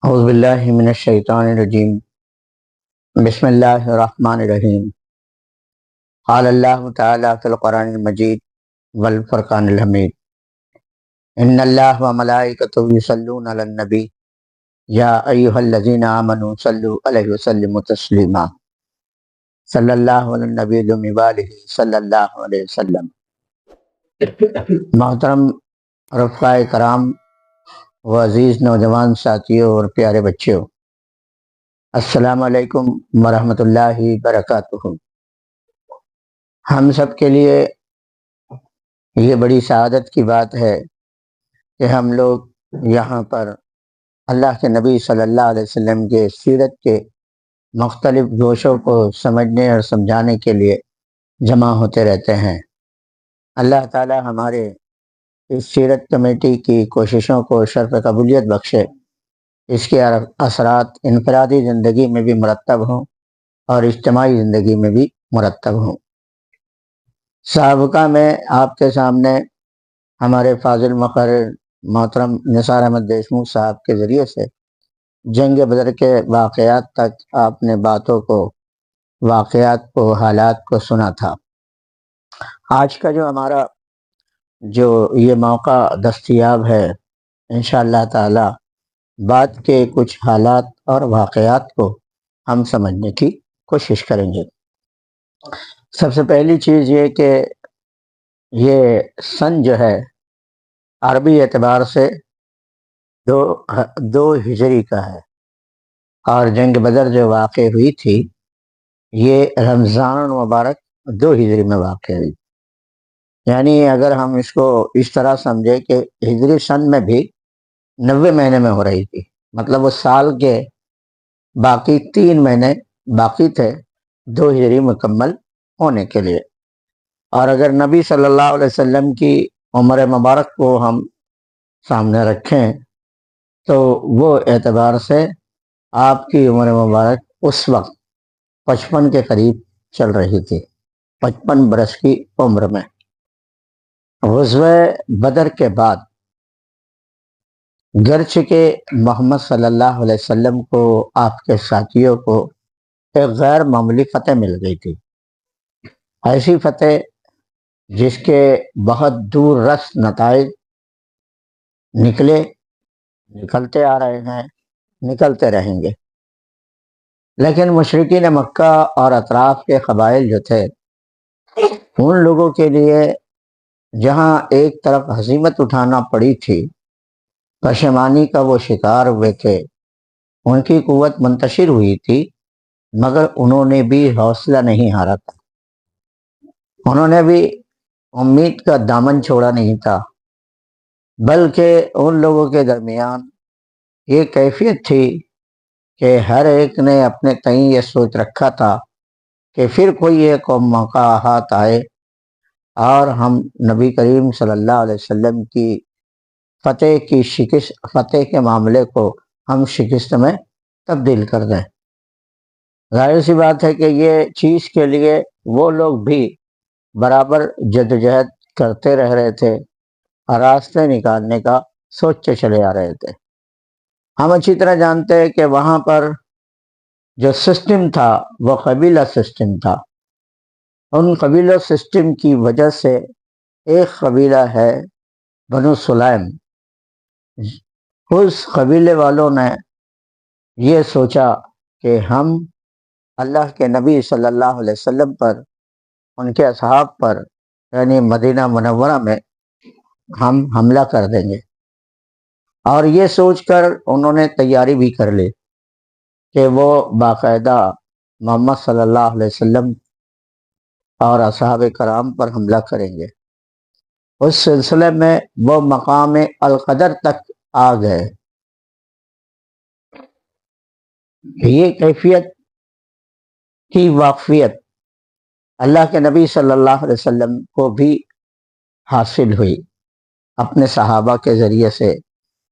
اعوذ باللہ من الشیطان الرجیم بسم اللہ الرحمن الرحیم قال اللہ تعالی فی القرآن المجید والفرقان الحمید ان اللہ وملائکتہ یصلون علی النبی یا ایہا الذین آمنوا صلوا علیہ وسلموا تسلیما صلی اللہ علی النبی الأمی وآلہ صلی اللہ علیہ وسلم۔ محترم رفقاء کرام و عزیز نوجوان ساتھیوں اور پیارے بچیوں، السلام علیکم ورحمۃ اللہ وبرکاتہ۔ ہم سب کے لیے یہ بڑی سعادت کی بات ہے کہ ہم لوگ یہاں پر اللہ کے نبی صلی اللہ علیہ وسلم کے سیرت کے مختلف گوشوں کو سمجھنے اور سمجھانے کے لیے جمع ہوتے رہتے ہیں۔ اللہ تعالی ہمارے اس سیرت کمیٹی کی کوششوں کو شرف قبولیت بخشے، اس کے اثرات انفرادی زندگی میں بھی مرتب ہوں اور اجتماعی زندگی میں بھی مرتب ہوں۔ سابقہ میں آپ کے سامنے ہمارے فاضل مقرر محترم نثار احمد دیشمکھ صاحب کے ذریعے سے جنگ بدر کے واقعات تک آپ نے واقعات کو حالات کو سنا تھا۔ آج کا جو ہمارا یہ موقع دستیاب ہے، انشاءاللہ تعالی بعد کے کچھ حالات اور واقعات کو ہم سمجھنے کی کوشش کریں گے۔ سب سے پہلی چیز یہ کہ یہ سن جو ہے عربی اعتبار سے دو ہجری کا ہے، اور جنگ بدر جو واقع ہوئی تھی یہ رمضان المبارک 2 ہجری میں واقع ہوئی۔ یعنی اگر ہم اس کو اس طرح سمجھے کہ ہجری سن میں بھی 90 مہینے میں ہو رہی تھی، مطلب وہ سال کے باقی 3 مہینے باقی تھے 2 ہجری مکمل ہونے کے لیے۔ اور اگر نبی صلی اللہ علیہ وسلم کی عمر مبارک کو ہم سامنے رکھیں تو وہ اعتبار سے آپ کی عمر مبارک اس وقت 55 کے قریب چل رہی تھی، 55 برس کی عمر میں۔ غزوہ بدر کے بعد گرچہ محمد صلی اللہ علیہ وسلم کو آپ کے ساتھیوں کو ایک غیر معمولی فتح مل گئی تھی، ایسی فتح جس کے بہت دور رس نتائج نکلتے آ رہے ہیں، نکلتے رہیں گے، لیکن مشرکین مکہ اور اطراف کے قبائل جو تھے ان لوگوں کے لیے جہاں ایک طرف ہزیمت اٹھانا پڑی تھی، پشیمانی کا وہ شکار ہوئے تھے، ان کی قوت منتشر ہوئی تھی، مگر انہوں نے بھی حوصلہ نہیں ہارا تھا، انہوں نے بھی امید کا دامن چھوڑا نہیں تھا، بلکہ ان لوگوں کے درمیان یہ کیفیت تھی کہ ہر ایک نے اپنے تئیں یہ سوچ رکھا تھا کہ پھر کوئی ایک موقع ہاتھ آئے اور ہم نبی کریم صلی اللہ علیہ وسلم کی فتح کے معاملے کو ہم شکست میں تبدیل کر دیں۔ ظاہر سی بات ہے کہ یہ چیز کے لیے وہ لوگ بھی برابر جدوجہد کرتے رہ رہے تھے اور راستے نکالنے کا سوچتے چلے آ رہے تھے۔ ہم اچھی طرح جانتے ہیں کہ وہاں پر جو سسٹم تھا وہ قبیلہ سسٹم تھا۔ ان قبیلہ سسٹم کی وجہ سے ایک قبیلہ ہے بنو سلیم، اس قبیلے والوں نے یہ سوچا کہ ہم اللہ کے نبی صلی اللہ علیہ وسلم پر، ان کے اصحاب پر، یعنی مدینہ منورہ میں ہم حملہ کر دیں گے، اور یہ سوچ کر انہوں نے تیاری بھی کر لی کہ وہ باقاعدہ محمد صلی اللہ علیہ وسلم اور اصحاب کرام پر حملہ کریں گے۔ اس سلسلے میں وہ مقام القدر تک آ گئے۔ یہ کیفیت کی واقفیت اللہ کے نبی صلی اللہ علیہ وسلم کو بھی حاصل ہوئی، اپنے صحابہ کے ذریعے سے،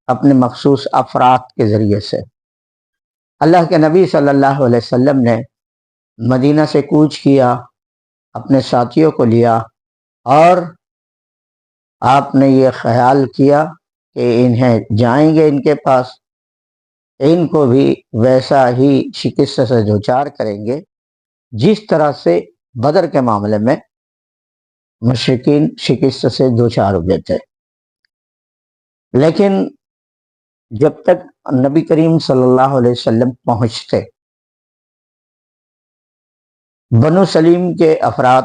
اپنے مخصوص افراد کے ذریعے سے۔ اللہ کے نبی صلی اللہ علیہ وسلم نے مدینہ سے کوچ کیا، اپنے ساتھیوں کو لیا، اور آپ نے یہ خیال کیا کہ انہیں جائیں گے ان کے پاس ان کو بھی ویسا ہی شکست سے دوچار کریں گے جس طرح سے بدر کے معاملے میں مشرکین شکست سے دوچار ہوئے تھے۔ لیکن جب تک نبی کریم صلی اللہ علیہ وسلم پہنچتے، بنو سلیم کے افراد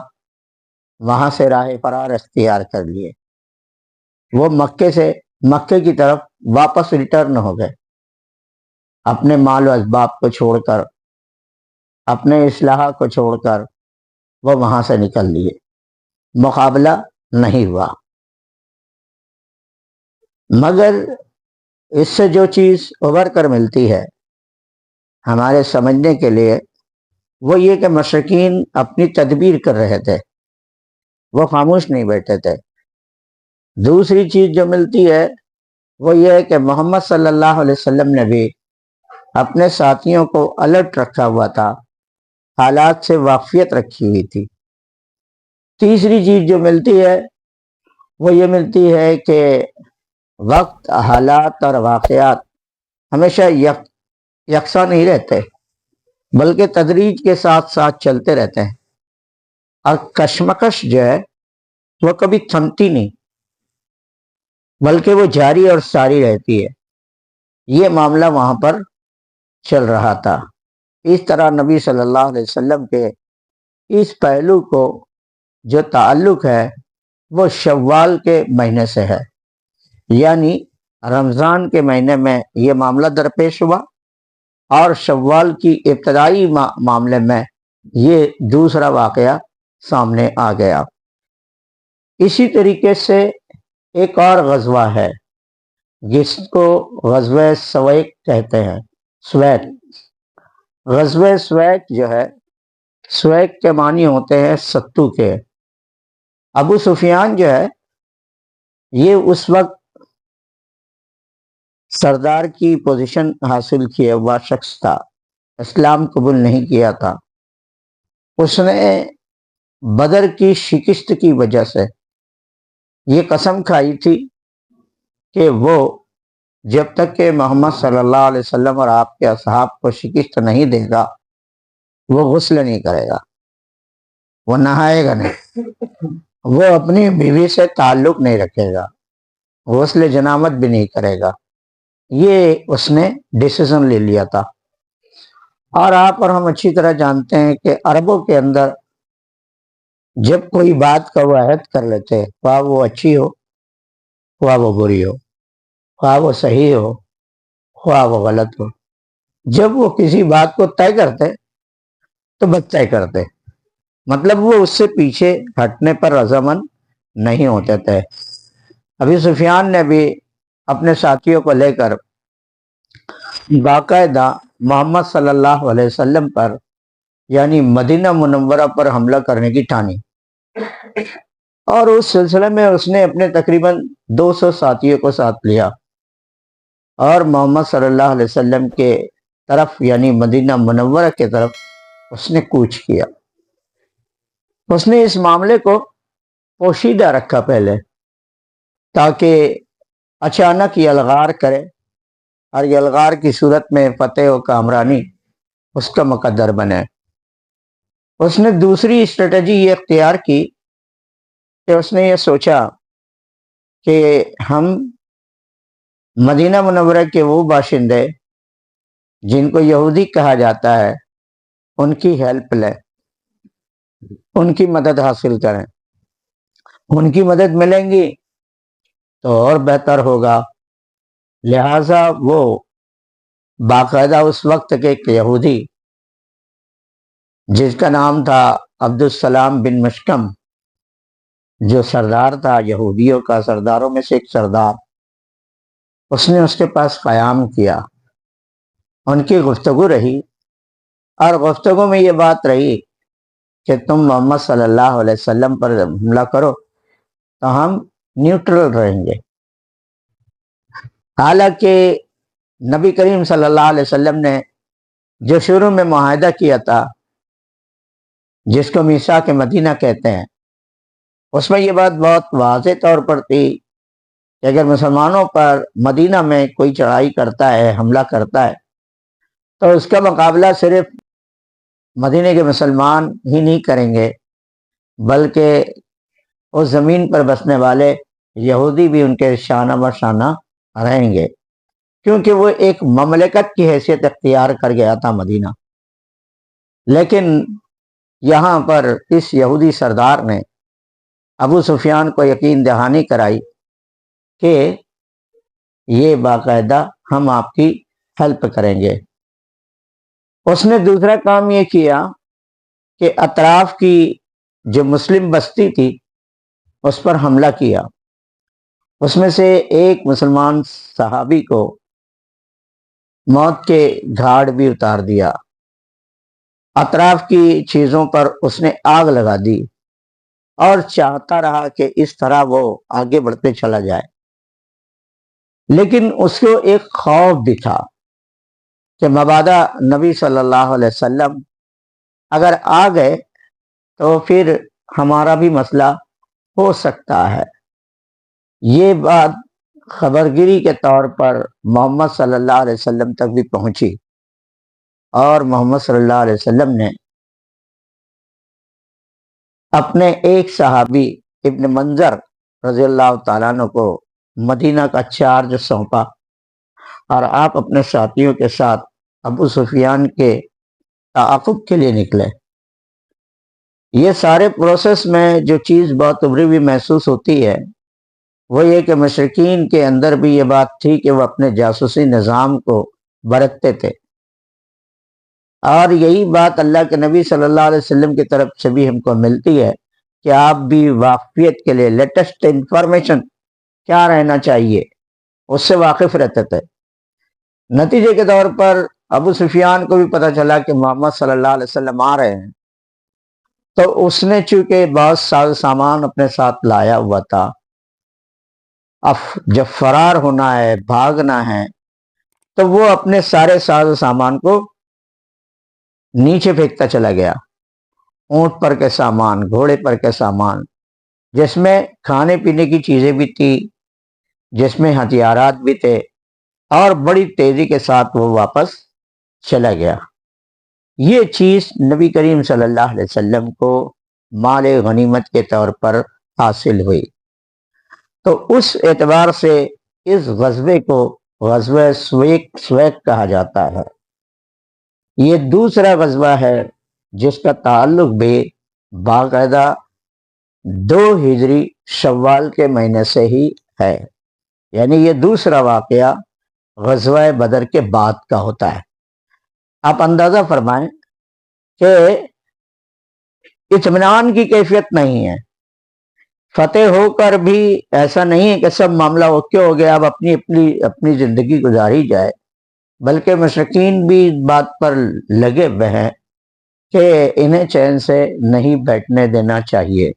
وہاں سے راہ فرار اختیار کر لیے، وہ مکے کی طرف واپس ریٹرن ہو گئے، اپنے مال و اسباب کو چھوڑ کر، اپنے اسلحہ کو چھوڑ کر وہ وہاں سے نکل لیے، مقابلہ نہیں ہوا۔ مگر اس سے جو چیز ابھر کر ملتی ہے ہمارے سمجھنے کے لیے، وہ یہ کہ مشرکین اپنی تدبیر کر رہے تھے، وہ خاموش نہیں بیٹھے تھے۔ دوسری چیز جو ملتی ہے وہ یہ ہے کہ محمد صلی اللہ علیہ وسلم نے بھی اپنے ساتھیوں کو الرٹ رکھا ہوا تھا، حالات سے واقفیت رکھی ہوئی تھی۔ تیسری چیز جو ملتی ہے وہ یہ ملتی ہے کہ وقت، حالات اور واقعات ہمیشہ یکساں نہیں رہتے، بلکہ تدریج کے ساتھ ساتھ چلتے رہتے ہیں، اور کشمکش جو ہے وہ کبھی تھمتی نہیں، بلکہ وہ جاری اور ساری رہتی ہے۔ یہ معاملہ وہاں پر چل رہا تھا۔ اس طرح نبی صلی اللہ علیہ وسلم کے اس پہلو کو جو تعلق ہے وہ شوال کے مہینے سے ہے، یعنی رمضان کے مہینے میں یہ معاملہ درپیش ہوا، اور شوال کی ابتدائی معاملے میں یہ دوسرا واقعہ سامنے آ گیا۔ اسی طریقے سے ایک اور غزوہ ہے جس کو غزوہ سویق کہتے ہیں، سویق۔ غزوہ سویق جو ہے، سویق کے معنی ہوتے ہیں ستو کے۔ ابو سفیان جو ہے یہ اس وقت سردار کی پوزیشن حاصل کیے ہوا شخص تھا، اسلام قبول نہیں کیا تھا۔ اس نے بدر کی شکست کی وجہ سے یہ قسم کھائی تھی کہ وہ جب تک کہ محمد صلی اللہ علیہ وسلم اور آپ کے اصحاب کو شکست نہیں دے گا وہ غسل نہیں کرے گا، وہ نہائے گا نہیں، وہ اپنی بیوی سے تعلق نہیں رکھے گا، غسل جنابت بھی نہیں کرے گا۔ یہ اس نے ڈیسیزن لے لیا تھا۔ اور آپ اور ہم اچھی طرح جانتے ہیں کہ عربوں کے اندر جب کوئی بات کا وہ عہد کر لیتے، خواہ وہ اچھی ہو، خواہ وہ بری ہو، خواہ وہ صحیح ہو، خواہ وہ غلط ہو، جب وہ کسی بات کو طے کرتے تو بس طے کرتے، مطلب وہ اس سے پیچھے ہٹنے پر رضامند نہیں ہوتے تھے۔ ابی سفیان نے بھی اپنے ساتھیوں کو لے کر باقاعدہ محمد صلی اللہ علیہ وسلم پر یعنی مدینہ منورہ پر حملہ کرنے کی ٹھانی، اور اس سلسلے میں اس نے اپنے تقریباً 200 ساتھیوں کو ساتھ لیا اور محمد صلی اللہ علیہ وسلم کے طرف یعنی مدینہ منورہ کے طرف اس نے کوچ کیا۔ اس نے اس معاملے کو پوشیدہ رکھا پہلے، تاکہ اچانک یلغار کرے اور یلغار کی صورت میں فتح و کامرانی اس کا مقدر بنے۔ اس نے دوسری اسٹریٹجی یہ اختیار کی کہ اس نے یہ سوچا کہ ہم مدینہ منورہ کے وہ باشندے جن کو یہودی کہا جاتا ہے ان کی ہیلپ لیں، ان کی مدد حاصل کریں، ان کی مدد ملیں گی تو اور بہتر ہوگا۔ لہذا وہ باقاعدہ اس وقت کے ایک یہودی جس کا نام تھا عبدالسلام بن مشکم، جو سردار تھا یہودیوں کا، سرداروں میں سے ایک سردار، اس نے اس کے پاس قیام کیا۔ ان کی گفتگو رہی اور گفتگو میں یہ بات رہی کہ تم محمد صلی اللہ علیہ وسلم پر حملہ کرو تو ہم نیوٹرل رہیں گے۔ حالانکہ نبی کریم صلی اللہ علیہ وسلم نے جو شروع میں معاہدہ کیا تھا جس کو میثاق مدینہ کہتے ہیں، اس میں یہ بات بہت واضح طور پر تھی کہ اگر مسلمانوں پر مدینہ میں کوئی چڑھائی کرتا ہے، حملہ کرتا ہے تو اس کا مقابلہ صرف مدینے کے مسلمان ہی نہیں کریں گے، بلکہ اس زمین پر بسنے والے یہودی بھی ان کے شانہ بشانہ رہیں گے، کیونکہ وہ ایک مملکت کی حیثیت اختیار کر گیا تھا مدینہ۔ لیکن یہاں پر اس یہودی سردار نے ابو سفیان کو یقین دہانی کرائی کہ یہ باقاعدہ ہم آپ کی ہیلپ کریں گے۔ اس نے دوسرا کام یہ کیا کہ اطراف کی جو مسلم بستی تھی اس پر حملہ کیا، اس میں سے ایک مسلمان صحابی کو موت کے گھاٹ بھی اتار دیا، اطراف کی چیزوں پر اس نے آگ لگا دی اور چاہتا رہا کہ اس طرح وہ آگے بڑھتے چلا جائے، لیکن اس کو ایک خوف بھی تھا کہ مبادا نبی صلی اللہ علیہ وسلم اگر آ گئے تو پھر ہمارا بھی مسئلہ ہو سکتا ہے۔ یہ بات خبرگیری کے طور پر محمد صلی اللہ علیہ وسلم تک بھی پہنچی، اور محمد صلی اللہ علیہ وسلم نے اپنے ایک صحابی ابن منظر رضی اللہ تعالیٰ عنہ کو مدینہ کا چارج سونپا، اور آپ اپنے ساتھیوں کے ساتھ ابو سفیان کے تعاقب کے لیے نکلے۔ یہ سارے پروسیس میں جو چیز بہت ابری ہوئی محسوس ہوتی ہے وہ یہ کہ مشرکین کے اندر بھی یہ بات تھی کہ وہ اپنے جاسوسی نظام کو برتتے تھے، اور یہی بات اللہ کے نبی صلی اللہ علیہ وسلم کی طرف سے بھی ہم کو ملتی ہے کہ آپ بھی واقفیت کے لیے لیٹسٹ انفارمیشن کیا رہنا چاہیے اس سے واقف رہتے تھے۔ نتیجے کے طور پر ابو سفیان کو بھی پتہ چلا کہ محمد صلی اللہ علیہ وسلم آ رہے ہیں، تو اس نے چونکہ بہت ساز سامان اپنے ساتھ لایا ہوا تھا، اب جب فرار ہونا ہے، بھاگنا ہے، تو وہ اپنے سارے ساز و سامان کو نیچے پھینکتا چلا گیا۔ اونٹ پر کے سامان، گھوڑے پر کے سامان، جس میں کھانے پینے کی چیزیں بھی تھی، جس میں ہتھیارات بھی تھے، اور بڑی تیزی کے ساتھ وہ واپس چلا گیا۔ یہ چیز نبی کریم صلی اللہ علیہ وسلم کو مال غنیمت کے طور پر حاصل ہوئی۔ تو اس اعتبار سے اس غزوے کو غزوہ سویق کہا جاتا ہے۔ یہ دوسرا غزوہ ہے جس کا تعلق بھی باقاعدہ 2 ہجری شوال کے مہینے سے ہی ہے، یعنی یہ دوسرا واقعہ غزوہ بدر کے بعد کا ہوتا ہے۔ آپ اندازہ فرمائیں کہ اطمینان کی کیفیت نہیں ہے، فتح ہو کر بھی ایسا نہیں ہے کہ سب معاملہ اوکے ہو گیا، اب اپنی زندگی گزاری جائے، بلکہ مشرکین بھی اس بات پر لگے ہوئے ہیں کہ انہیں چین سے نہیں بیٹھنے دینا چاہیے۔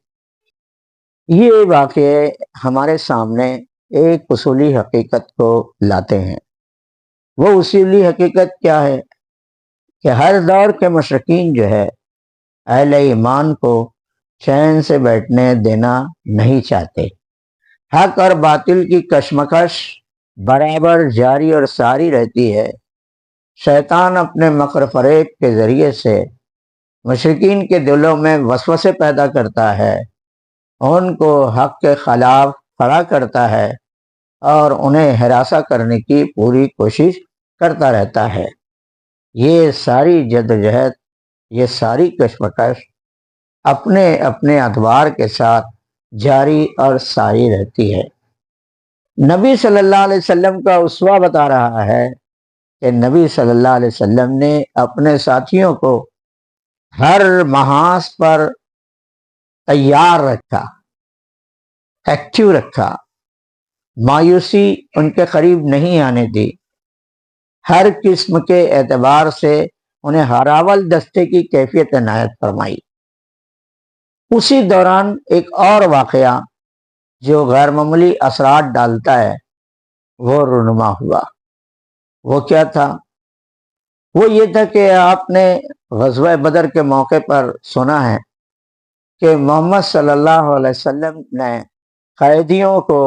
یہ واقعے ہمارے سامنے ایک اصولی حقیقت کو لاتے ہیں۔ وہ اصولی حقیقت کیا ہے کہ ہر دور کے مشرکین جو ہے اہل ایمان کو چین سے بیٹھنے دینا نہیں چاہتے۔ حق اور باطل کی کشمکش برابر جاری اور ساری رہتی ہے۔ شیطان اپنے مکر فریب کے ذریعے سے مشرکین کے دلوں میں وسوسے پیدا کرتا ہے، ان کو حق کے خلاف کھڑا کرتا ہے اور انہیں ہراساں کرنے کی پوری کوشش کرتا رہتا ہے۔ یہ ساری جدوجہد، یہ ساری کشمکش اپنے اپنے ادوار کے ساتھ جاری اور ساری رہتی ہے۔ نبی صلی اللہ علیہ وسلم کا اسوہ بتا رہا ہے کہ نبی صلی اللہ علیہ وسلم نے اپنے ساتھیوں کو ہر محاذ پر تیار رکھا، ایکٹیو رکھا، مایوسی ان کے قریب نہیں آنے دی، ہر قسم کے اعتبار سے انہیں ہراول دستے کی کیفیت عنایت فرمائی۔ اسی دوران ایک اور واقعہ جو غیر معمولی اثرات ڈالتا ہے وہ رونما ہوا۔ وہ کیا تھا؟ وہ یہ تھا کہ آپ نے غزوہ بدر کے موقع پر سنا ہے کہ محمد صلی اللہ علیہ وسلم نے قیدیوں کو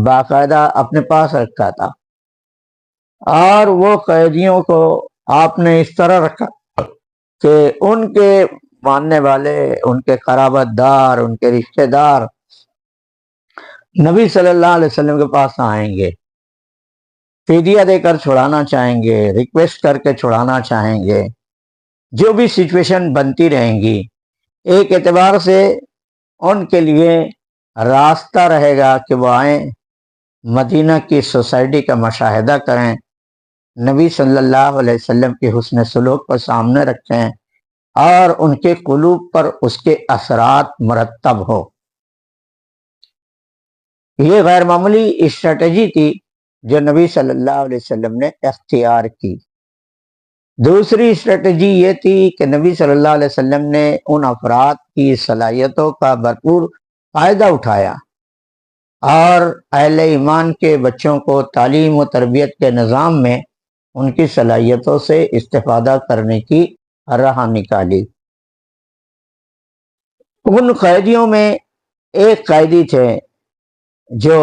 باقاعدہ اپنے پاس رکھا تھا، اور وہ قیدیوں کو آپ نے اس طرح رکھا کہ ان کے ماننے والے، ان کے قرابت دار، ان کے رشتہ دار نبی صلی اللہ علیہ وسلم کے پاس آئیں گے، فدیہ دے کر چھڑانا چاہیں گے، ریکویسٹ کر کے چھڑانا چاہیں گے، جو بھی سچویشن بنتی رہیں گی، ایک اعتبار سے ان کے لیے راستہ رہے گا کہ وہ آئیں، مدینہ کی سوسائٹی کا مشاہدہ کریں، نبی صلی اللہ علیہ وسلم کے حسن سلوک کو سامنے رکھیں اور ان کے قلوب پر اس کے اثرات مرتب ہو۔ یہ غیر معمولی اسٹریٹجی تھی جو نبی صلی اللہ علیہ وسلم نے اختیار کی۔ دوسری اسٹریٹجی یہ تھی کہ نبی صلی اللہ علیہ وسلم نے ان افراد کی صلاحیتوں کا بھرپور فائدہ اٹھایا اور اہل ایمان کے بچوں کو تعلیم و تربیت کے نظام میں ان کی صلاحیتوں سے استفادہ کرنے کی راہ نکالی۔ ان قیدیوں میں ایک قیدی تھے جو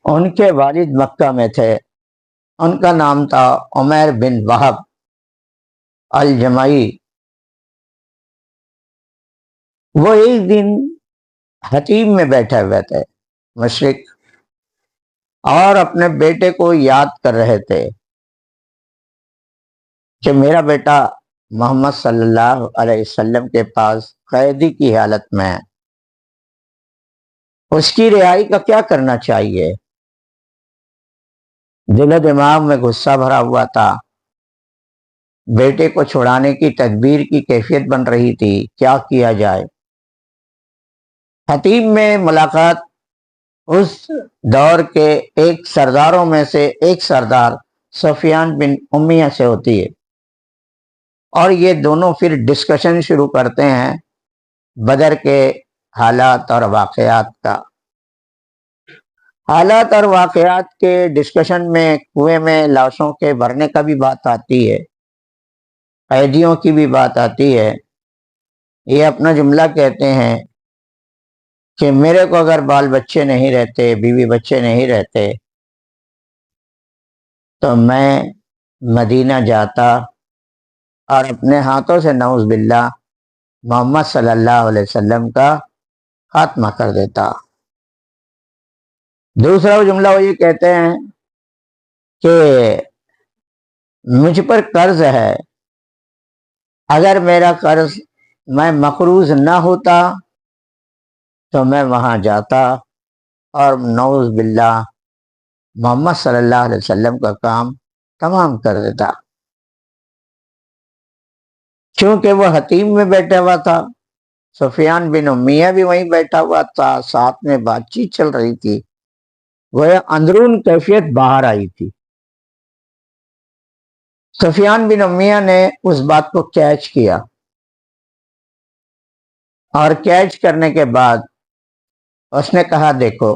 ان کے والد مکہ میں تھے، ان کا نام تھا عمیر بن وہب الجمعی۔ وہ ایک دن حتیم میں بیٹھے ہوئے تھے مشرق، اور اپنے بیٹے کو یاد کر رہے تھے کہ میرا بیٹا محمد صلی اللہ علیہ وسلم کے پاس قیدی کی حالت میں ہے، اس کی رہائی کا کیا کرنا چاہیے۔ دل و دماغ میں غصہ بھرا ہوا تھا، بیٹے کو چھڑانے کی تدبیر کی کیفیت بن رہی تھی، کیا کیا جائے۔ حتیم میں ملاقات اس دور کے ایک سرداروں میں سے ایک سردار سفیان بن امیہ سے ہوتی ہے، اور یہ دونوں پھر ڈسکشن شروع کرتے ہیں بدر کے حالات اور واقعات کا۔ حالات اور واقعات کے ڈسکشن میں کنویں میں لاشوں کے بھرنے کا بھی بات آتی ہے، قیدیوں کی بھی بات آتی ہے۔ یہ اپنا جملہ کہتے ہیں کہ میرے کو اگر بال بچے نہیں رہتے، بیوی بچے نہیں رہتے، تو میں مدینہ جاتا اور اپنے ہاتھوں سے نعوذ باللہ محمد صلی اللہ علیہ وسلم کا خاتمہ کر دیتا۔ دوسرا جملہ وہ یہ کہتے ہیں کہ مجھ پر قرض ہے، اگر میرا قرض میں مقروض نہ ہوتا تو میں وہاں جاتا اور نعوذ باللہ محمد صلی اللہ علیہ وسلم کا کام تمام کر دیتا۔ چونکہ وہ حتیم میں بیٹھا ہوا تھا، سفیان بن امیہ بھی وہیں بیٹھا ہوا تھا، ساتھ میں بات چیت چل رہی تھی، وہ اندرون کیفیت باہر آئی تھی۔ سفیان بن امیہ نے اس بات کو کیچ کیا، اور کیچ کرنے کے بعد اس نے کہا دیکھو،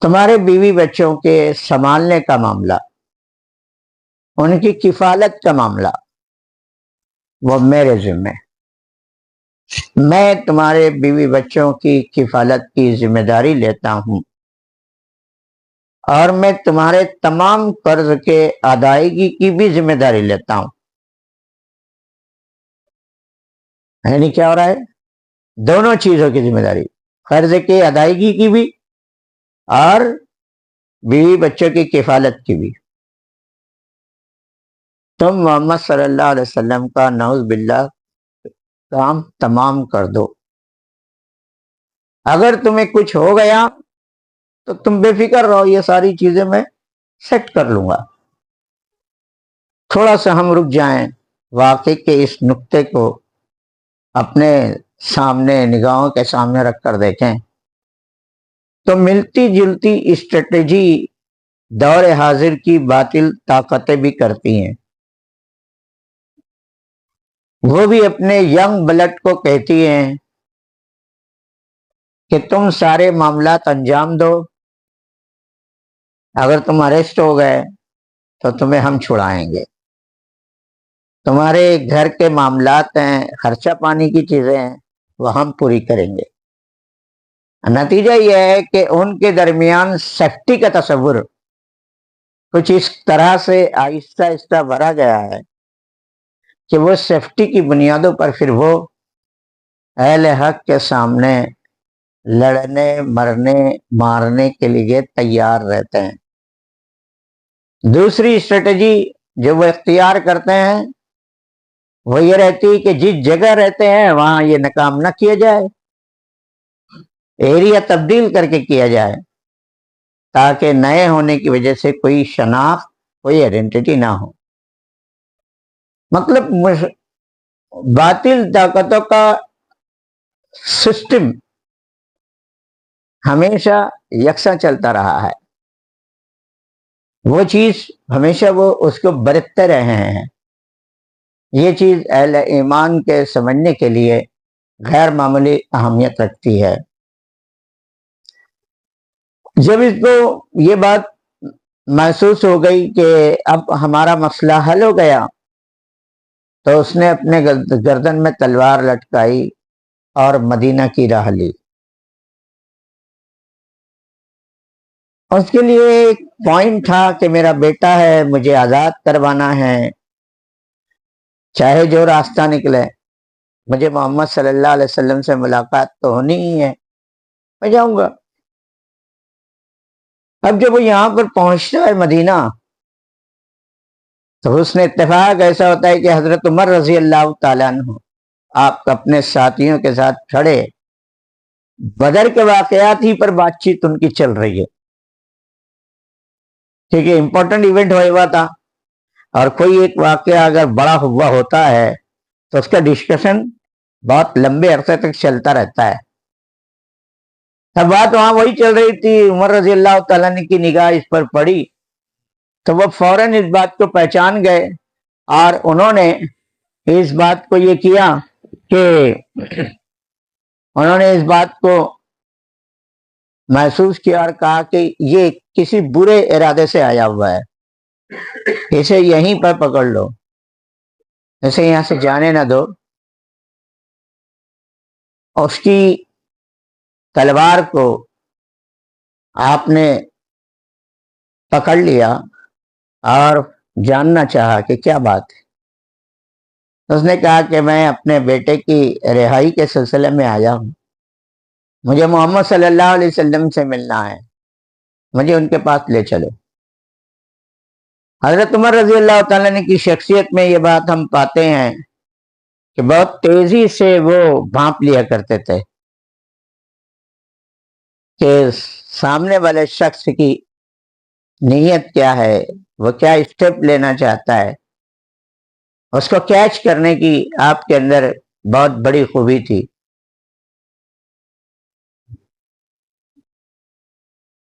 تمہارے بیوی بچوں کے سنبھالنے کا معاملہ، ان کی کفالت کا معاملہ، وہ میرے ذمہ، میں تمہارے بیوی بچوں کی کفالت کی ذمہ داری لیتا ہوں، اور میں تمہارے تمام قرض کے ادائیگی کی بھی ذمہ داری لیتا ہوں۔ یعنی کیا ہو رہا ہے؟ دونوں چیزوں کی ذمہ داری، قرض کی ادائیگی کی بھی اور بیوی بچوں کی کفالت کی بھی۔ تم محمد صلی اللہ علیہ وسلم کا نعوذ باللہ کام تمام کر دو، اگر تمہیں کچھ ہو گیا تو تم بے فکر رہو، یہ ساری چیزیں میں سیٹ کر لوں گا۔ تھوڑا سا ہم رک جائیں، واقعے کے اس نقطے کو اپنے سامنے، نگاہوں کے سامنے رکھ کر دیکھیں تو ملتی جلتی اسٹریٹجی دور حاضر کی باطل طاقتیں بھی کرتی ہیں۔ وہ بھی اپنے ینگ بلڈ کو کہتی ہیں کہ تم سارے معاملات انجام دو، اگر تم اریسٹ ہو گئے تو تمہیں ہم چھڑائیں گے، تمہارے گھر کے معاملات ہیں، خرچہ پانی کی چیزیں ہیں، وہ ہم پوری کریں گے۔ نتیجہ یہ ہے کہ ان کے درمیان سیفٹی کا تصور کچھ اس طرح سے آہستہ آہستہ بڑھا گیا ہے کہ وہ سیفٹی کی بنیادوں پر پھر وہ اہل حق کے سامنے لڑنے مرنے مارنے کے لیے تیار رہتے ہیں۔ دوسری اسٹریٹجی جو وہ اختیار کرتے ہیں وہ یہ رہتی ہے کہ جس جگہ رہتے ہیں وہاں یہ ناکام نہ کیا جائے، ایریا تبدیل کر کے کیا جائے، تاکہ نئے ہونے کی وجہ سے کوئی شناخت کوئی آئیڈینٹی نہ ہو۔ مطلب باطل طاقتوں کا سسٹم ہمیشہ یکساں چلتا رہا ہے، وہ چیز ہمیشہ وہ اس کو برتتے رہے ہیں۔ یہ چیز اہل ایمان کے سمجھنے کے لیے غیر معمولی اہمیت رکھتی ہے۔ جب اس کو یہ بات محسوس ہو گئی کہ اب ہمارا مسئلہ حل ہو گیا تو اس نے اپنے گردن میں تلوار لٹکائی اور مدینہ کی راہ لی۔ اس کے لیے ایک پوائنٹ تھا کہ میرا بیٹا ہے، مجھے آزاد کروانا ہے، چاہے جو راستہ نکلے، مجھے محمد صلی اللہ علیہ وسلم سے ملاقات تو ہونی ہی ہے، میں جاؤں گا۔ اب جب وہ یہاں پر پہنچتا ہے مدینہ تو حسن اتفاق ایسا ہوتا ہے کہ حضرت عمر رضی اللہ تعالیٰ عنہ آپ اپنے ساتھیوں کے ساتھ کھڑے، بدر کے واقعات ہی پر بات چیت ان کی چل رہی ہے، کیونکہ امپورٹنٹ ایونٹ ہوا تھا، اور کوئی ایک واقعہ اگر بڑا ہوا ہوتا ہے تو اس کا ڈسکشن بہت لمبے عرصے تک چلتا رہتا ہے۔ اب بات وہاں وہی چل رہی تھی، عمر رضی اللہ تعالیٰ عنہ کی نگاہ اس پر پڑی تو وہ فوراً اس بات کو پہچان گئے، اور انہوں نے اس بات کو یہ کیا کہ انہوں نے اس بات کو محسوس کیا اور کہا کہ یہ کسی برے ارادے سے آیا ہوا ہے، اسے یہیں پر پکڑ لو، اسے یہاں سے جانے نہ دو۔ اس کی تلوار کو آپ نے پکڑ لیا اور جاننا چاہا کہ کیا بات ہے۔ اس نے کہا کہ میں اپنے بیٹے کی رہائی کے سلسلے میں آیا ہوں، مجھے محمد صلی اللہ علیہ وسلم سے ملنا ہے، مجھے ان کے پاس لے چلو۔ حضرت عمر رضی اللہ تعالیٰ عنہ کی شخصیت میں یہ بات ہم پاتے ہیں کہ بہت تیزی سے وہ بھانپ لیا کرتے تھے کہ سامنے والے شخص کی نیت کیا ہے، وہ کیا اسٹیپ لینا چاہتا ہے، اس کو کیچ کرنے کی آپ کے اندر بہت بڑی خوبی تھی۔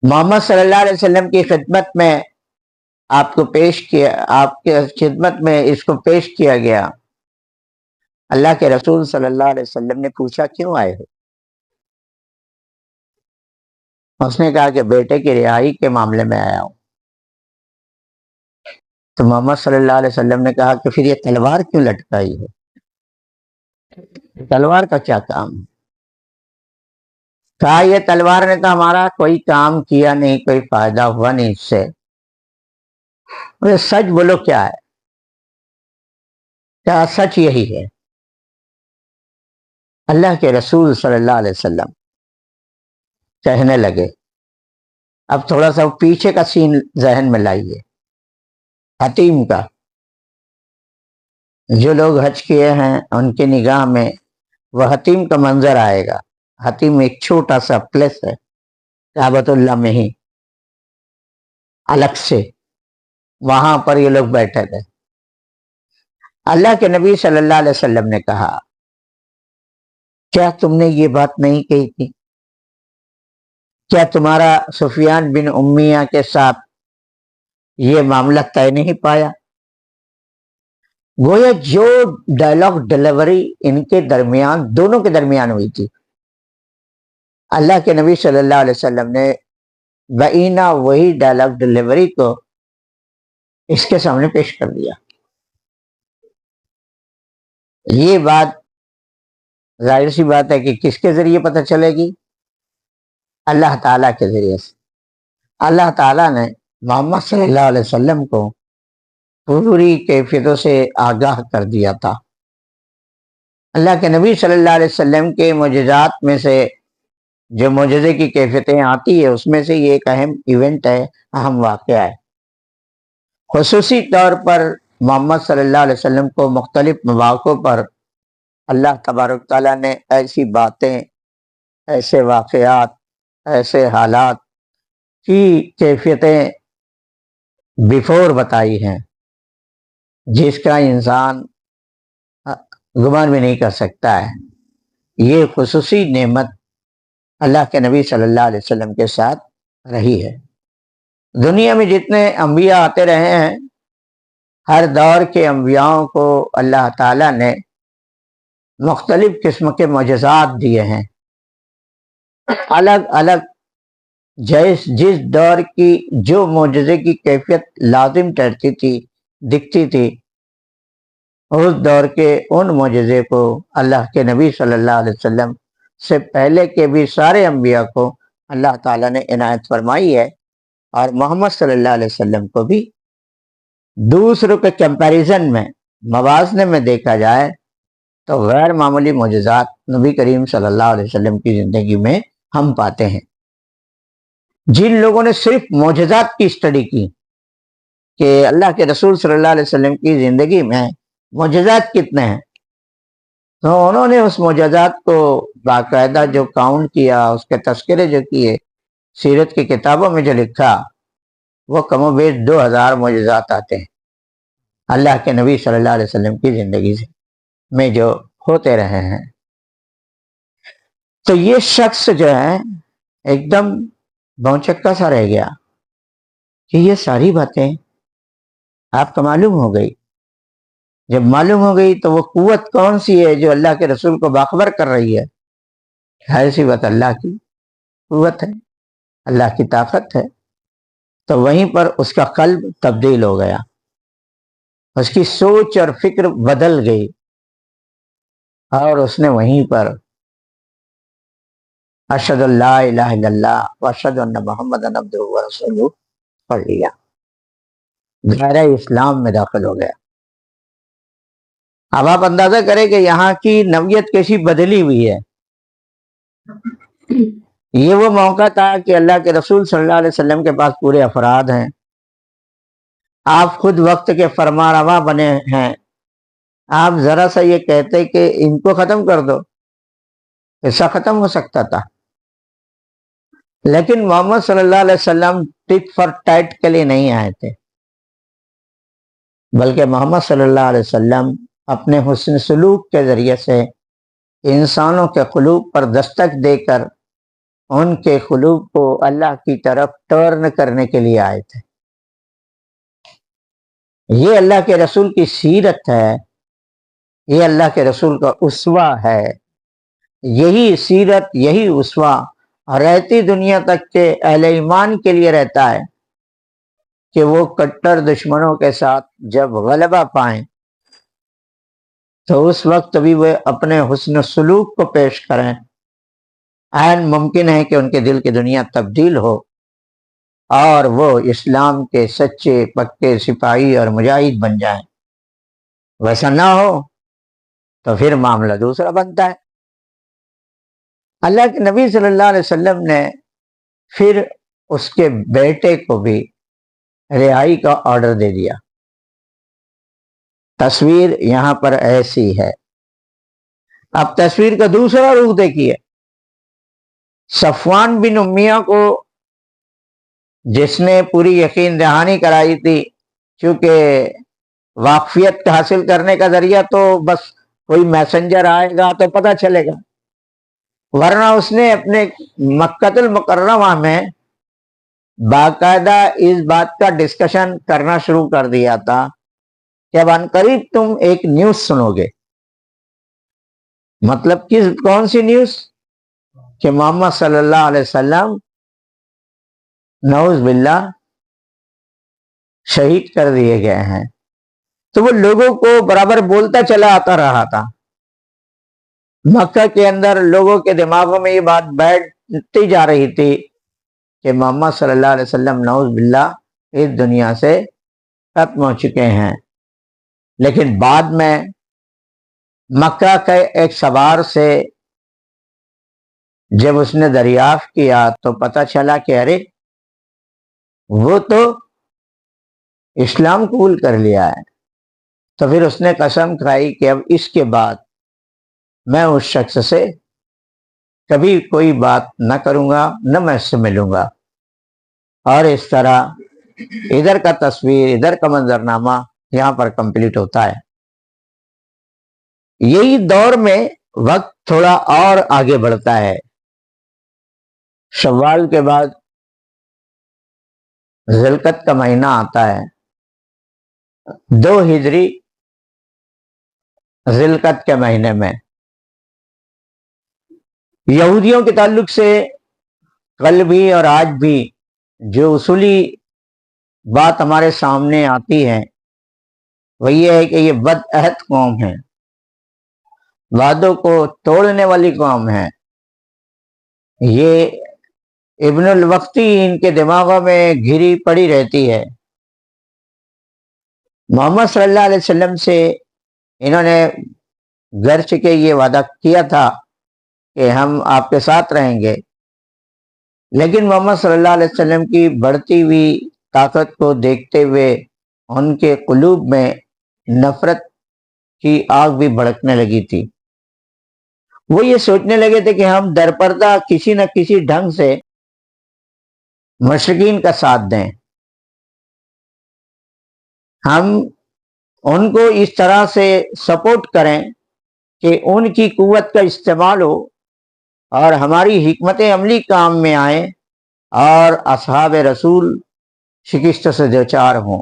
محمد صلی اللہ علیہ وسلم کی خدمت میں آپ کو پیش کیا، آپ کے خدمت میں اس کو پیش کیا گیا۔ اللہ کے رسول صلی اللہ علیہ وسلم نے پوچھا کیوں آئے ہو؟ اس نے کہا کہ بیٹے کی رہائی کے معاملے میں آیا ہوں۔ تو محمد صلی اللہ علیہ وسلم نے کہا کہ پھر یہ تلوار کیوں لٹکائی ہے؟ تلوار کا کیا کام؟ کہا یہ تلوار نے تو ہمارا کوئی کام کیا نہیں، کوئی فائدہ ہوا نہیں اس سے، مجھے سچ بولو کیا ہے؟ کیا سچ یہی ہے؟ اللہ کے رسول صلی اللہ علیہ وسلم کہنے لگے، اب تھوڑا سا پیچھے کا سین ذہن میں لائیے، حتیم کا۔ جو لوگ حج کیے ہیں ان کی نگاہ میں وہ حتیم کا منظر آئے گا۔ حتیم ایک چھوٹا سا پلیس ہے کعبۃ اللہ میں ہی الگ سے، وہاں پر یہ لوگ بیٹھے تھے۔ اللہ کے نبی صلی اللہ علیہ وسلم نے کہا کیا تم نے یہ بات نہیں کہی تھی؟ کیا تمہارا سفیان بن امیہ کے ساتھ یہ معاملہ طے نہیں پایا؟ گویا جو ڈائلاگ ڈیلیوری ان کے درمیان، دونوں کے درمیان ہوئی تھی، اللہ کے نبی صلی اللہ علیہ وسلم نے بعینہ وہی ڈائلاگ ڈیلیوری کو اس کے سامنے پیش کر دیا۔ یہ بات ظاہر سی بات ہے کہ کس کے ذریعے پتہ چلے گی؟ اللہ تعالیٰ کے ذریعے سے۔ اللہ تعالیٰ نے محمد صلی اللہ علیہ وسلم کو پوری کیفیتوں سے آگاہ کر دیا تھا۔ اللہ کے نبی صلی اللہ علیہ وسلم کے معجزات میں سے جو معجزے کی کیفیتیں آتی ہے اس میں سے یہ ایک اہم ایونٹ ہے، اہم واقعہ ہے۔ خصوصی طور پر محمد صلی اللہ علیہ وسلم کو مختلف مواقع پر اللہ تبارک تعالیٰ نے ایسی باتیں، ایسے واقعات، ایسے حالات کی کیفیتیں بیفور بتائی ہیں جس کا انسان گمان بھی نہیں کر سکتا ہے۔ یہ خصوصی نعمت اللہ کے نبی صلی اللہ علیہ وسلم کے ساتھ رہی ہے۔ دنیا میں جتنے انبیاء آتے رہے ہیں، ہر دور کے انبیاءوں کو اللہ تعالیٰ نے مختلف قسم کے معجزات دیے ہیں۔ الگ الگ جس دور کی جو معجزے کی کیفیت لازم ٹھہرتی تھی، دکھتی تھی، اس دور کے ان معجزے کو اللہ کے نبی صلی اللہ علیہ وسلم سے پہلے کے بھی سارے انبیاء کو اللہ تعالیٰ نے عنایت فرمائی ہے، اور محمد صلی اللہ علیہ وسلم کو بھی دوسروں کے کمپیریزن میں، موازنے میں دیکھا جائے تو غیر معمولی معجزات نبی کریم صلی اللہ علیہ وسلم کی زندگی میں ہم پاتے ہیں۔ جن لوگوں نے صرف معجزات کی اسٹڈی کی کہ اللہ کے رسول صلی اللہ علیہ وسلم کی زندگی میں معجزات کتنے ہیں، تو انہوں نے اس معجزات کو باقاعدہ جو کاؤنٹ کیا، اس کے تذکرے جو کیے، سیرت کی کتابوں میں جو لکھا، وہ کم و بیش 2000 معجزات آتے ہیں اللہ کے نبی صلی اللہ علیہ وسلم کی زندگی سے میں جو ہوتے رہے ہیں۔ تو یہ شخص جو ہے ایک دم بھونچکا سا رہ گیا کہ یہ ساری باتیں آپ کو معلوم ہو گئی۔ جب معلوم ہو گئی تو وہ قوت کون سی ہے جو اللہ کے رسول کو باخبر کر رہی ہے؟ ایسی بات اللہ کی قوت ہے، اللہ کی طاقت ہے۔ تو وہیں پر اس کا قلب تبدیل ہو گیا، اس کی سوچ اور فکر بدل گئی، اور اس نے وہیں پر اشہد اللہ الہ الا اللہ واشہد ان محمد عبدہ ورسولہ پڑھ لیا، دائرہ اسلام میں داخل ہو گیا۔ اب آپ اندازہ کریں کہ یہاں کی نوعیت کیسی بدلی ہوئی ہے۔ یہ وہ موقع تھا کہ اللہ کے رسول صلی اللہ علیہ وسلم کے پاس پورے افراد ہیں، آپ خود وقت کے فرما رواں بنے ہیں، آپ ذرا سا یہ کہتے کہ ان کو ختم کر دو، ایسا ختم ہو سکتا تھا، لیکن محمد صلی اللہ علیہ وسلم ٹٹ فار ٹیٹ کے لیے نہیں آئے تھے، بلکہ محمد صلی اللہ علیہ وسلم اپنے حسن سلوک کے ذریعے سے انسانوں کے قلوب پر دستک دے کر ان کے قلوب کو اللہ کی طرف ٹرن کرنے کے لیے آئے تھے۔ یہ اللہ کے رسول کی سیرت ہے، یہ اللہ کے رسول کا اسوہ ہے۔ یہی سیرت، یہی اسوہ رہتی دنیا تک کے اہل ایمان کے لیے رہتا ہے کہ وہ کٹر دشمنوں کے ساتھ جب غلبہ پائیں تو اس وقت بھی وہ اپنے حسن سلوک کو پیش کریں۔ عین ممکن ہے کہ ان کے دل کی دنیا تبدیل ہو اور وہ اسلام کے سچے پکے سپاہی اور مجاہد بن جائیں۔ ویسا نہ ہو تو پھر معاملہ دوسرا بنتا ہے۔ اللہ کے نبی صلی اللہ علیہ وسلم نے پھر اس کے بیٹے کو بھی رہائی کا آرڈر دے دیا۔ تصویر یہاں پر ایسی ہے۔ اب تصویر کا دوسرا رخ دیکھیے۔ صفوان بن امیہ کو جس نے پوری یقین دہانی کرائی تھی، چونکہ واقفیت حاصل کرنے کا ذریعہ تو بس کوئی میسنجر آئے گا تو پتہ چلے گا، ورنہ اس نے اپنے مکۃ المکرمہ میں باقاعدہ اس بات کا ڈسکشن کرنا شروع کر دیا تھا کہ اب عنقریب تم ایک نیوز سنو گے۔ مطلب کون سی نیوز؟ کہ محمد صلی اللہ علیہ وسلم نعوذ باللہ شہید کر دیے گئے ہیں۔ تو وہ لوگوں کو برابر بولتا چلا آتا رہا تھا، مکہ کے اندر لوگوں کے دماغوں میں یہ بات بیٹھتی جا رہی تھی کہ محمد صلی اللہ علیہ وسلم نعوذ باللہ اس دنیا سے ختم ہو چکے ہیں، لیکن بعد میں مکہ کے ایک سوار سے جب اس نے دریافت کیا تو پتہ چلا کہ ارے وہ تو اسلام قبول کر لیا ہے۔ تو پھر اس نے قسم کھائی کہ اب اس کے بعد میں اس شخص سے کبھی کوئی بات نہ کروں گا، نہ میں اس سے ملوں گا۔ اور اس طرح ادھر کا تصویر، ادھر کا منظرنامہ یہاں پر کمپلیٹ ہوتا ہے۔ یہی دور میں وقت تھوڑا اور آگے بڑھتا ہے۔ شوال کے بعد ذی القعدہ کا مہینہ آتا ہے، 2 ہجری ذی القعدہ کے مہینے میں یہودیوں کے تعلق سے کل بھی اور آج بھی جو اصولی بات ہمارے سامنے آتی ہے وہ یہ ہے کہ یہ بد عہد قوم ہے، وعدوں کو توڑنے والی قوم ہے۔ یہ ابن الوقتی ان کے دماغوں میں گھری پڑی رہتی ہے۔ محمد صلی اللہ علیہ وسلم سے انہوں نے گرچہ کہ یہ وعدہ کیا تھا کہ ہم آپ کے ساتھ رہیں گے، لیکن محمد صلی اللہ علیہ وسلم کی بڑھتی ہوئی طاقت کو دیکھتے ہوئے ان کے قلوب میں نفرت کی آگ بھی بھڑکنے لگی تھی۔ وہ یہ سوچنے لگے تھے کہ ہم درپردہ کسی نہ کسی ڈھنگ سے مشرکین کا ساتھ دیں، ہم ان کو اس طرح سے سپورٹ کریں کہ ان کی قوت کا استعمال ہو اور ہماری حکمت عملی کام میں آئے اور اصحاب رسول شکست سے دوچار ہوں۔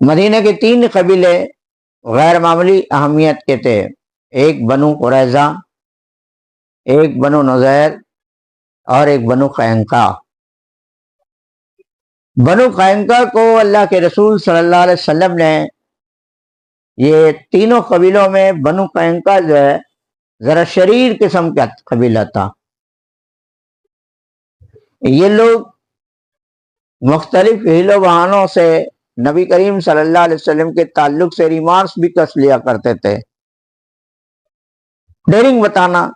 مدینہ کے 3 قبیلے غیر معمولی اہمیت کے تھے، ایک بنو قریظہ، ایک بنو نذیر اور ایک بنو قینقاع۔ بنو قینقاع کو اللہ کے رسول صلی اللہ علیہ وسلم نے، یہ تینوں قبیلوں میں بنو قینقاع جو ہے ذرا شریر قسم کا قبیلہ تھا۔ یہ لوگ مختلف حیل و بہانوں سے نبی کریم صلی اللہ علیہ وسلم کے تعلق سے ریمارکس بھی کس لیا کرتے تھے، ڈیرنگ بتانا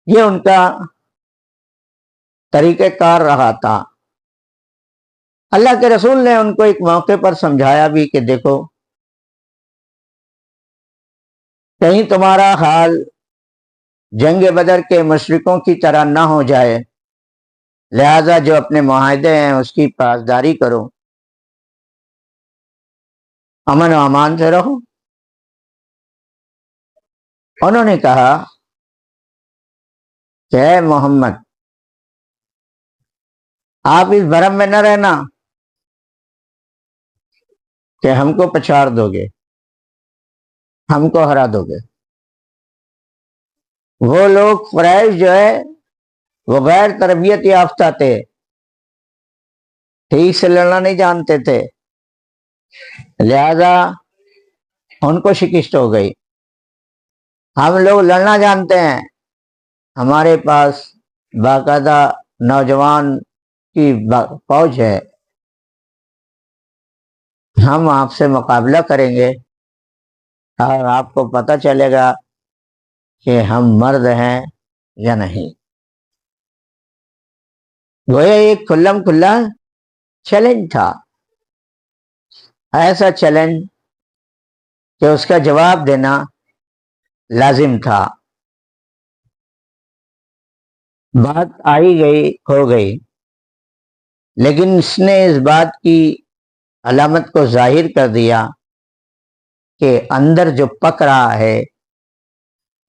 یہ ان کا طریقہ کار رہا تھا۔ اللہ کے رسول نے ان کو ایک موقع پر سمجھایا بھی کہ دیکھو کہیں تمہارا حال جنگ بدر کے مشرکوں کی طرح نہ ہو جائے، لہذا جو اپنے معاہدے ہیں اس کی پاسداری کرو، امن و امان سے رہو۔ انہوں نے کہا کہ اے محمد، آپ اس بھرم میں نہ رہنا کہ ہم کو پچھاڑ دو گے، ہم کو ہرا دو گے۔ وہ لوگ قریش جو ہے وہ غیر تربیت یافتہ تھے، ٹھیک سے لڑنا نہیں جانتے تھے، لہذا ان کو شکست ہو گئی۔ ہم لوگ لڑنا جانتے ہیں، ہمارے پاس باقاعدہ نوجوان کی فوج ہے، ہم آپ سے مقابلہ کریں گے اور آپ کو پتہ چلے گا کہ ہم مرد ہیں یا نہیں۔ گویا ایک کھلم کھلا چیلنج تھا، ایسا چیلنج کہ اس کا جواب دینا لازم تھا۔ بات آئی گئی ہو گئی، لیکن اس نے اس بات کی علامت کو ظاہر کر دیا کہ اندر جو پک رہا ہے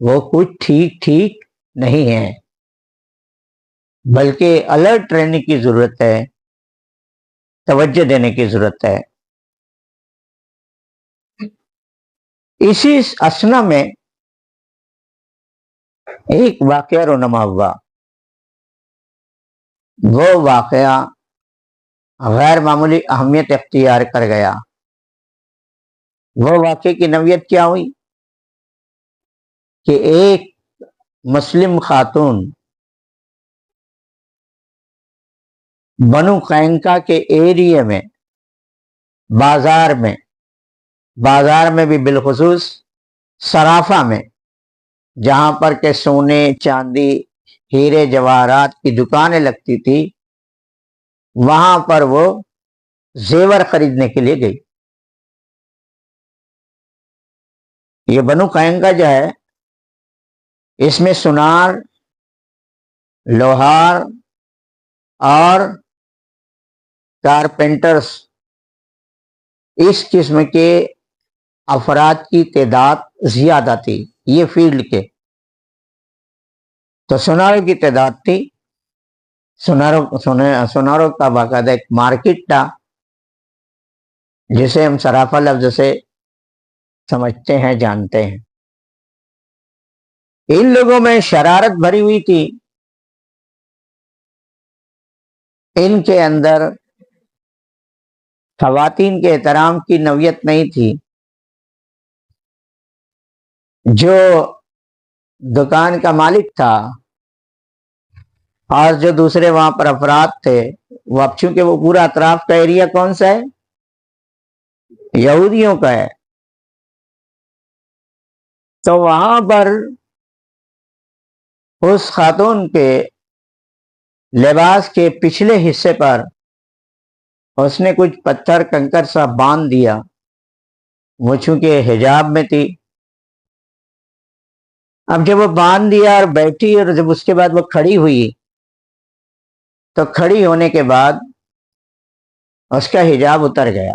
وہ کچھ ٹھیک نہیں ہے، بلکہ الرٹ رہنے کی ضرورت ہے، توجہ دینے کی ضرورت ہے۔ اسی اثنا میں ایک واقعہ رونما ہوا، وہ واقعہ غیر معمولی اہمیت اختیار کر گیا۔ وہ واقعے کی نوعیت کیا ہوئی کہ ایک مسلم خاتون بنو قینقاع کے ایریے میں، بازار میں بھی بالخصوص صرافہ میں، جہاں پر کہ سونے چاندی ہیرے جواہرات کی دکانیں لگتی تھی، وہاں پر وہ زیور خریدنے کے لیے گئی۔ یہ بنو قینقاع جو ہے، اس میں سونار، لوہار اور کارپینٹرز، اس قسم کے افراد کی تعداد زیادہ تھی یہ فیلڈ کے۔ تو سوناروں کی تعداد تھی، سوناروں کا باقاعدہ ایک مارکیٹ تھا، جسے ہم صرافہ لفظ سے سمجھتے ہیں، جانتے ہیں۔ ان لوگوں میں شرارت بھری ہوئی تھی، ان کے اندر خواتین کے احترام کی نوعیت نہیں تھی۔ جو دکان کا مالک تھا اور جو دوسرے وہاں پر افراد تھے، وہ اب چونکہ وہ پورا اطراف کا ایریا کون سا ہے؟ یہودیوں کا ہے، تو وہاں پر اس خاتون کے لباس کے پچھلے حصے پر اس نے کچھ پتھر کنکر سا باندھ دیا۔ وہ چونکہ حجاب میں تھی، اب جب وہ باندھ دیا اور بیٹھی، اور جب اس کے بعد وہ کھڑی ہوئی، تو کھڑی ہونے کے بعد اس کا حجاب اتر گیا،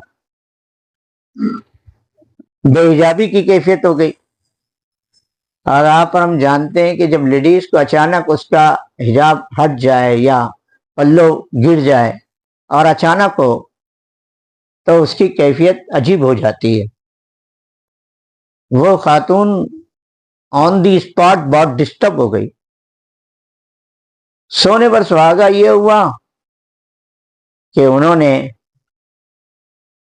بے حجابی کی کیفیت ہو گئی۔ اور آپ پر ہم جانتے ہیں کہ جب لیڈیز کو اچانک اس کا حجاب ہٹ جائے یا پلو گر جائے اور اچانک ہو، تو اس کی کیفیت عجیب ہو جاتی ہے۔ وہ خاتون آن دی اسپاٹ بہت ڈسٹرب ہو گئی۔ سونے پر سہاگا یہ ہوا کہ انہوں نے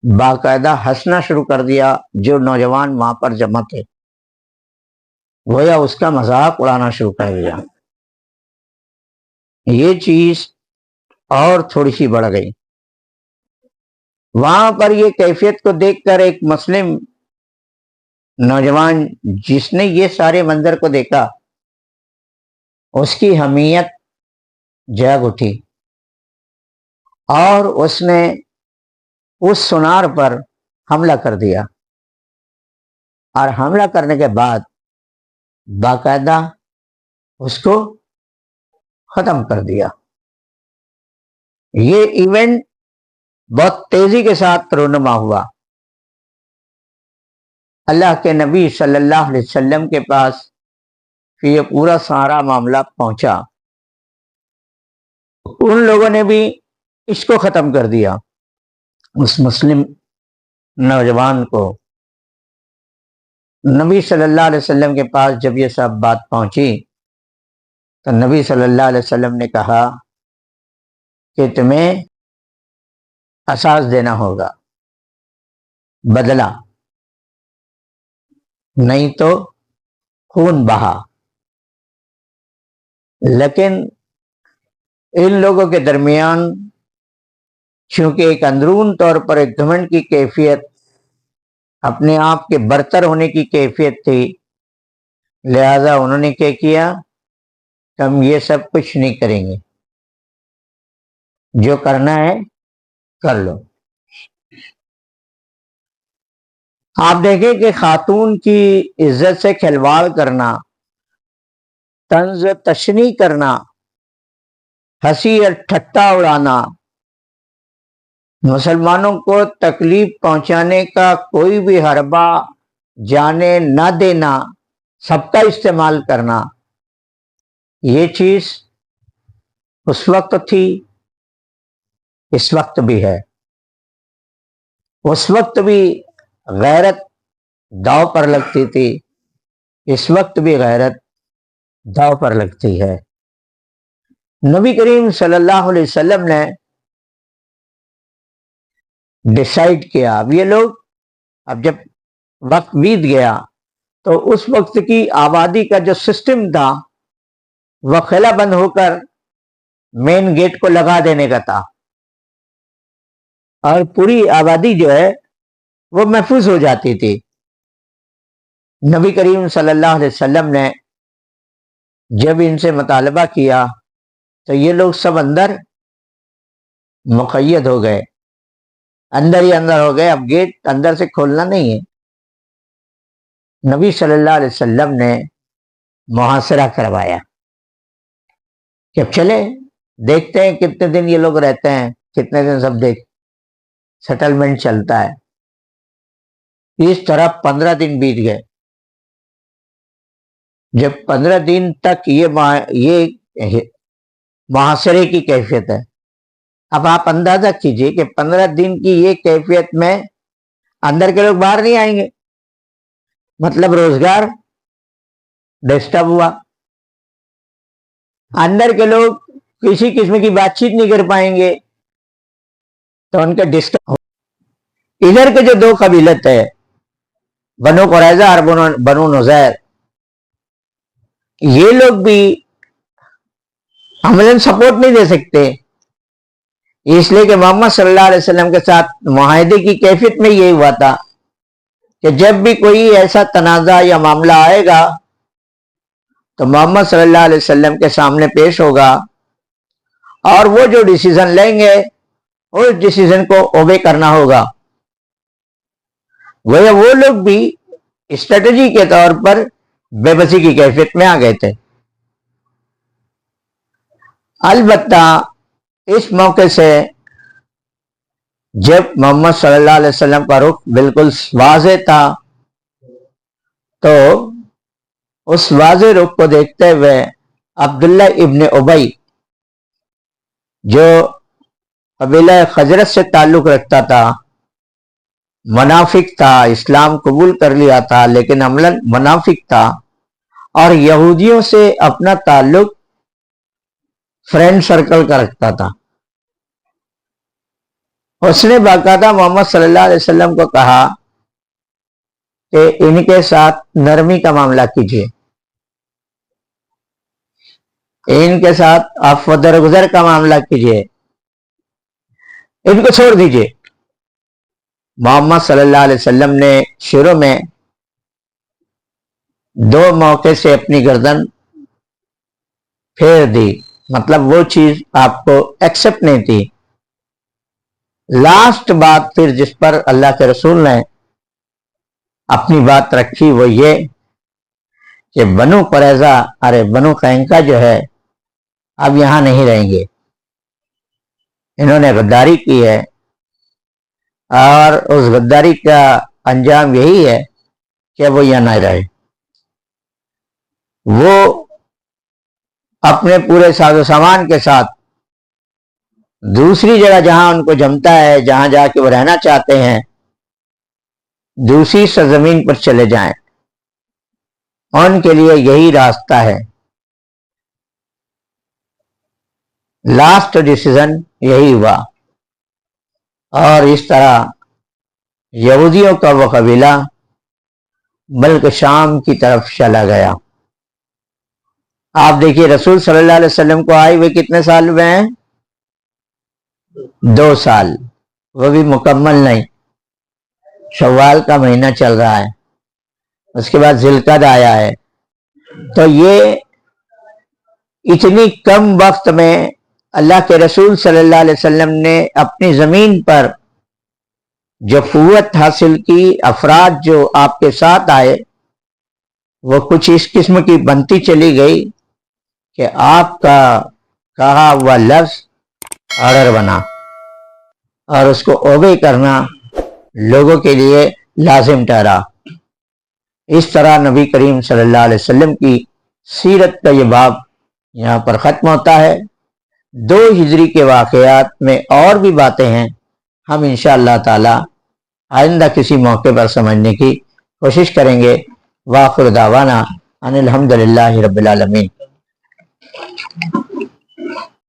باقاعدہ ہنسنا شروع کر دیا۔ جو نوجوان وہاں پر جمع تھے، گویا اس کا مذاق اڑانا شروع کر دیا۔ یہ چیز اور تھوڑی سی بڑھ گئی۔ وہاں پر یہ کیفیت کو دیکھ کر ایک مسلم نوجوان، جس نے یہ سارے منظر کو دیکھا، اس کی حمیت جاگ اٹھی اور اس نے اس سونار پر حملہ کر دیا، اور حملہ کرنے کے بعد باقاعدہ اس کو ختم کر دیا۔ یہ ایونٹ بہت تیزی کے ساتھ رونما ہوا۔ اللہ کے نبی صلی اللہ علیہ وسلم کے پاس پھر یہ پورا سارا معاملہ پہنچا۔ ان لوگوں نے بھی اس کو ختم کر دیا، اس مسلم نوجوان کو۔ نبی صلی اللہ علیہ وسلم کے پاس جب یہ سب بات پہنچی، تو نبی صلی اللہ علیہ وسلم نے کہا کہ تمہیں قصاص دینا ہوگا، بدلہ، نہیں تو خون بہا۔ لیکن ان لوگوں کے درمیان چونکہ ایک اندرون طور پر ایک گھمنڈ کی کیفیت، اپنے آپ کے برتر ہونے کی کیفیت تھی، لہذا انہوں نے کیا کیا کہ ہم یہ سب کچھ نہیں کریں گے، جو کرنا ہے کر لو۔ آپ دیکھیں کہ خاتون کی عزت سے کھلواڑ کرنا، طنز تشنیع کرنا، ہنسی اور ٹھٹا اڑانا، مسلمانوں کو تکلیف پہنچانے کا کوئی بھی حربہ جانے نہ دینا، سب کا استعمال کرنا، یہ چیز اس وقت تھی، اس وقت بھی ہے۔ اس وقت بھی غیرت داؤ پر لگتی تھی، اس وقت بھی غیرت داؤ پر لگتی ہے۔ نبی کریم صلی اللہ علیہ وسلم نے ڈیسائیڈ کیا، اب یہ لوگ، اب جب وقت بیت گیا تو اس وقت کی آبادی کا جو سسٹم تھا وہ خلا بند ہو کر مین گیٹ کو لگا دینے کا تھا۔ اور پوری آبادی جو ہے وہ محفوظ ہو جاتی تھی۔ نبی کریم صلی اللہ علیہ وسلم نے جب ان سے مطالبہ کیا تو یہ لوگ سب اندر مقید ہو گئے، اندر ہی اندر ہو گئے، اب گیٹ اندر سے کھولنا نہیں ہے۔ نبی صلی اللہ علیہ وسلم نے محاصرہ کروایا کہ اب چلے دیکھتے ہیں کتنے دن یہ لوگ رہتے ہیں، کتنے دن سب سیٹلمنٹ چلتا ہے۔ اس طرح 15 دن بیت گئے۔ جب 15 دن تک یہ محاصرے کی کیفیت ہے، اب آپ اندازہ کیجئے کہ 15 دن کی یہ کیفیت میں اندر کے لوگ باہر نہیں آئیں گے، مطلب روزگار ڈسٹرب ہوا، اندر کے لوگ کسی قسم کی بات چیت نہیں کر پائیں گے تو ان کا ڈسٹرب ہو۔ ادھر کے جو دو قبیلت ہے، بنو قریظہ اور بنو نذیر، یہ لوگ بھی عملاً سپورٹ نہیں دے سکتے، اس لیے کہ محمد صلی اللہ علیہ وسلم کے ساتھ معاہدے کی کیفیت میں یہ ہوا تھا کہ جب بھی کوئی ایسا تنازع یا معاملہ آئے گا تو محمد صلی اللہ علیہ وسلم کے سامنے پیش ہوگا اور وہ جو ڈیسیزن لیں گے اس ڈیسیزن کو اوبے کرنا ہوگا۔ وہ لوگ بھی اسٹریٹجی کے طور پر بے بسی کی کیفیت میں آ گئے تھے۔ البتہ اس موقع سے جب محمد صلی اللہ علیہ وسلم کا رخ بالکل واضح تھا تو اس واضح رخ کو دیکھتے ہوئے عبداللہ ابن ابی جو قبیلہ خزرج سے تعلق رکھتا تھا، منافق تھا، اسلام قبول کر لیا تھا لیکن عملاً منافق تھا اور یہودیوں سے اپنا تعلق فرینڈ سرکل کا رکھتا تھا، اس نے باقاعدہ محمد صلی اللہ علیہ وسلم کو کہا کہ ان کے ساتھ نرمی کا معاملہ کیجیے، ان کے ساتھ عفو درگزر کا معاملہ کیجیے، ان کو چھوڑ دیجیے۔ محمد صلی اللہ علیہ وسلم نے شروع میں 2 موقع سے اپنی گردن پھیر دی، مطلب وہ چیز آپ کو ایکسپٹ نہیں تھی۔ لاسٹ بات پھر جس پر اللہ کے رسول نے اپنی بات رکھی وہ یہ کہ بنو قریظہ بنو قینقاع جو ہے اب یہاں نہیں رہیں گے، انہوں نے غداری کی ہے اور اس غداری کا انجام یہی ہے کہ وہ یہاں نہ رہے۔ وہ اپنے پورے ساز و سامان کے ساتھ دوسری جگہ جہاں ان کو جمتا ہے، جہاں جا کے وہ رہنا چاہتے ہیں، دوسری سرزمین پر چلے جائیں، ان کے لیے یہی راستہ ہے۔ لاسٹ ڈیسیزن یہی ہوا اور اس طرح یہودیوں کا وہ قبیلہ ملک شام کی طرف چلا گیا۔ آپ دیکھیے رسول صلی اللہ علیہ وسلم کو آئے ہوئے کتنے سال ہوئے ہیں؟ 2 سال، وہ بھی مکمل نہیں، شوال کا مہینہ چل رہا ہے، اس کے بعد ذی القعدہ آیا ہے، تو یہ اتنی کم وقت میں اللہ کے رسول صلی اللہ علیہ وسلم نے اپنی زمین پر جو قوت حاصل کی، افراد جو آپ کے ساتھ آئے وہ کچھ اس قسم کی بنتی چلی گئی کہ آپ کا کہا ہوا لفظ آرڈر بنا اور اس کو اوبے کرنا لوگوں کے لیے لازم ٹھہرا۔ اس طرح نبی کریم صلی اللہ علیہ وسلم کی سیرت کا یہ باب یہاں پر ختم ہوتا ہے۔ 2 ہجری کے واقعات میں اور بھی باتیں ہیں، ہم انشاءاللہ تعالی آئندہ کسی موقع پر سمجھنے کی کوشش کریں گے۔ وآخر دعوانا ان الحمدللہ رب العالمین۔